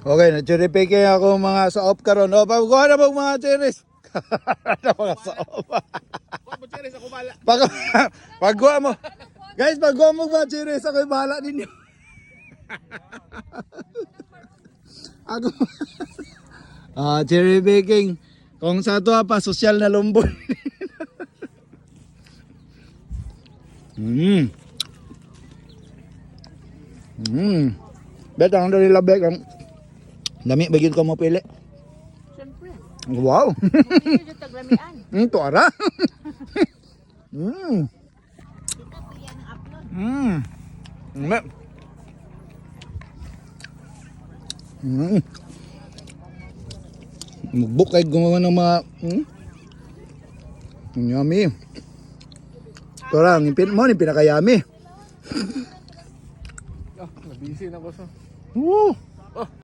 Okay, na-cherry picking ako mga sa off karon. O, pagkuha na mo mga cherries. Mga sa off. Pagkuha mo. Guys, pagkuha mo mga cherries, ako'y bahala ninyo. Ako. Cherry picking. Kung sa ito pa, sosyal na lumboy. Bet, ang dali labek. Dami, bagid ko mo pili. Siyempre. Wow. Hindi dito taglamian. Ito ara. Ika pili ang upload. Magbuk kahit gumawa ng mga yummy. Ito lang, yung pinakayami. Nabisi na ko sa. Woo!